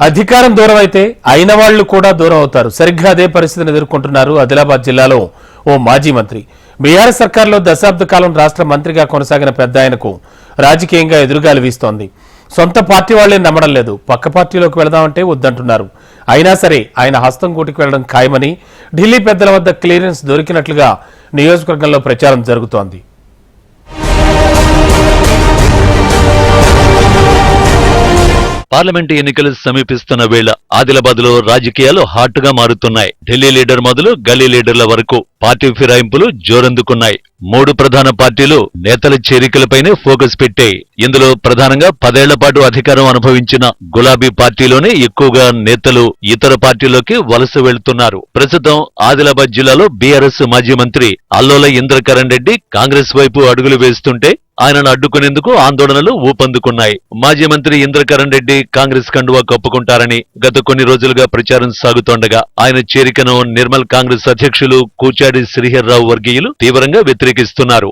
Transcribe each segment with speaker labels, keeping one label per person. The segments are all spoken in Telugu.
Speaker 1: అధికారం దూరం అయితే అయిన వాళ్లు కూడా దూరం అవుతారు. సరిగ్గా అదే పరిస్థితిని ఎదుర్కొంటున్నారు ఆదిలాబాద్ జిల్లాలో ఓ మాజీ మంత్రి. బీఆర్ఎస్ సర్కార్లో దశాబ్ద కాలం రాష్ట్ర మంత్రిగా కొనసాగిన పెద్ద ఆయనకు రాజకీయంగా ఎదురుగాలి వీస్తోంది. సొంత పార్టీ వాళ్లే నమ్మడం లేదు. పక్క పార్టీలోకి వెళదామంటే వద్దంటున్నారు. అయినా సరే ఆయన హస్తం కూటికి వెళ్లడం ఖాయమని ఢిల్లీ పెద్దల వద్ద క్లియరెన్స్ దొరికినట్లుగా నియోజకవర్గంలో ప్రచారం జరుగుతోంది.
Speaker 2: పార్లమెంటు ఎన్నికలు సమీపిస్తున్న వేళ ఆదిలాబాద్ లో రాజకీయాలు హాట్ గా మారుతున్నాయి. ఢిల్లీ లీడర్ మొదలు గల్లీ లీడర్ల వరకు పార్టీ ఫిరాయింపులు జోరందుకున్నాయి. 3 ప్రధాన పార్టీలు నేతల చేరికలపైనే ఫోకస్ పెట్టాయి. ఇందులో ప్రధానంగా 10 ఏళ్ల పాటు అధికారం అనుభవించిన గులాబీ పార్టీలోనే ఎక్కువగా నేతలు ఇతర పార్టీలోకి వలస వెళ్తున్నారు. ప్రస్తుతం ఆదిలాబాద్ జిల్లాలో బీఆర్ఎస్ మాజీ మంత్రి అల్లోల ఇంద్రకరణ్ రెడ్డి కాంగ్రెస్ వైపు అడుగులు వేస్తుంటే ఆయనను అడ్డుకునేందుకు ఆందోళనలు ఊపందుకున్నాయి. మాజీ మంత్రి ఇంద్రకరణ్ రెడ్డి కాంగ్రెస్ కండువా కప్పుకుంటారని గత కొన్ని రోజులుగా ప్రచారం సాగుతోండగా ఆయన చేరికను నిర్మల్ కాంగ్రెస్ అధ్యక్షులు కూచాడి శ్రీహర్రావు వర్గీయులు తీవ్రంగా వ్యతిరేకిస్తున్నారు.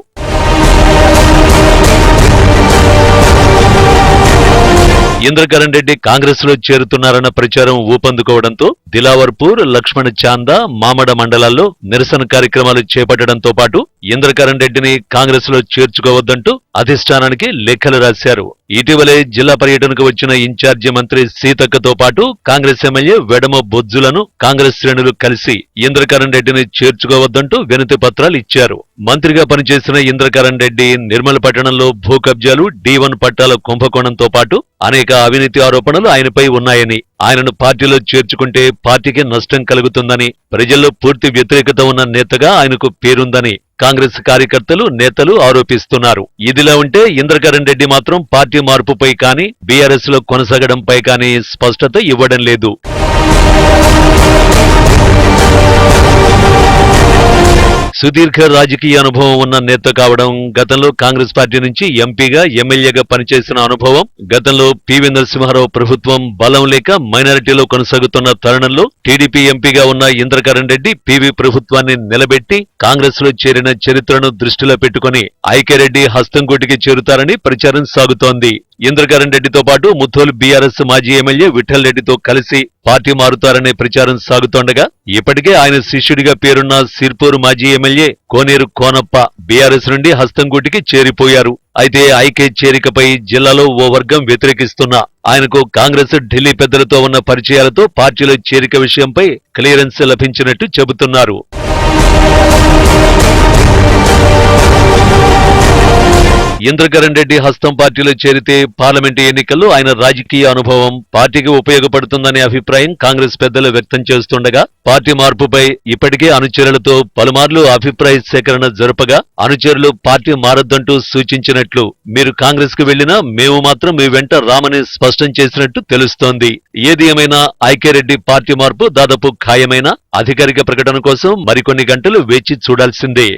Speaker 2: ఇంద్రకరణ్ రెడ్డి కాంగ్రెస్ లో చేరుతున్నారన్న ప్రచారం ఊపందుకోవడంతో దిలావర్పూర్, లక్ష్మణ చాందా, మామడ మండలాల్లో నిరసన కార్యక్రమాలు చేపట్టడంతో పాటు ఇంద్రకరణ్ రెడ్డిని కాంగ్రెస్ లో చేర్చుకోవద్దంటూ అధిష్టానానికి లేఖలు రాశారు. ఇటీవలే జిల్లా పర్యటనకు వచ్చిన ఇన్ఛార్జి మంత్రి సీతక్కతో పాటు కాంగ్రెస్ ఎమ్మెల్యే వెడమ బొజ్జులను కాంగ్రెస్ శ్రేణులు కలిసి ఇంద్రకరణ్ రెడ్డిని చేర్చుకోవద్దంటూ వినతి పత్రాలు ఇచ్చారు. మంత్రిగా పనిచేసిన ఇంద్రకరణ్ రెడ్డి నిర్మల్ పట్టణంలో భూ కబ్జాలు, D1 పట్టాల కుంభకోణంతో పాటు అనేక అవినీతి ఆరోపణలు ఆయనపై ఉన్నాయని, ఆయనను పార్టీలో చేర్చుకుంటే పార్టీకి నష్టం కలుగుతుందని, ప్రజల్లో పూర్తి వ్యతిరేకత ఉన్న నేతగా ఆయనకు పేరుందని కాంగ్రెస్ కార్యకర్తలు, నేతలు ఆరోపిస్తున్నారు. ఇదిలా ఉంటే ఇంద్రకరణ్ రెడ్డి మాత్రం పార్టీ మార్పుపై కానీ బీఆర్ఎస్ లో కొనసాగడంపై కానీ స్పష్టత ఇవ్వడం లేదు. సుదీర్ఘ రాజకీయ అనుభవం ఉన్న నేత కావడం, గతంలో కాంగ్రెస్ పార్టీ నుంచి ఎంపీగా, ఎమ్మెల్యేగా పనిచేసిన అనుభవం, గతంలో పివి నరసింహారావు ప్రభుత్వం బలం లేక మైనారిటీలో కొనసాగుతున్న తరుణంలో టీడీపీ ఎంపీగా ఉన్న ఇంద్రకరణ్ రెడ్డి పివి ప్రభుత్వాన్ని నిలబెట్టి కాంగ్రెస్ లో చేరిన చరిత్రను దృష్టిలో పెట్టుకుని ఐక్యరెడ్డి హస్తంగూటికి చేరుతారని ప్రచారం సాగుతోంది. ఇంద్రకరణ్ రెడ్డితో పాటు ముథోల్ బీఆర్ఎస్ మాజీ ఎమ్మెల్యే విఠల్ రెడ్డితో కలిసి పార్టీ మారుతారనే ప్రచారం సాగుతోండగా ఇప్పటికే ఆయన శిష్యుడిగా పేరున్న సిర్పూర్ మాజీ ఎమ్మెల్యే కోనేరు కోనప్ప బీఆర్ఎస్ నుండి హస్తంగూటికి చేరిపోయారు. అయితే ఐకే చేరికపై జిల్లాలో ఓ వర్గం వ్యతిరేకిస్తున్నా ఆయనకు కాంగ్రెస్ ఢిల్లీ పెద్దలతో ఉన్న పరిచయాలతో పార్టీలో చేరిక విషయంపై క్లియరెన్స్ లభించినట్టు చెబుతున్నారు. ఇంద్రకరణ్ రెడ్డి హస్తం పార్టీలో చేరితే పార్లమెంటు ఎన్నికల్లో ఆయన రాజకీయ అనుభవం పార్టీకి ఉపయోగపడుతుందనే అభిప్రాయం కాంగ్రెస్ పెద్దలు వ్యక్తం చేస్తుండగా పార్టీ మార్పుపై ఇప్పటికే అనుచరులతో పలుమార్లు అభిప్రాయ సేకరణ జరపగా అనుచరులు పార్టీ మారొద్దంటూ సూచించినట్లు, మీరు కాంగ్రెస్ కు వెళ్లినా మేము మాత్రం మీ వెంట రామని స్పష్టం చేసినట్టు తెలుస్తోంది. ఏది ఏమైనా ఐక్యరెడ్డి పార్టీ మార్పు దాదాపు ఖాయమైన అధికారిక ప్రకటన కోసం మరికొన్ని గంటలు వేచి చూడాల్సిందే.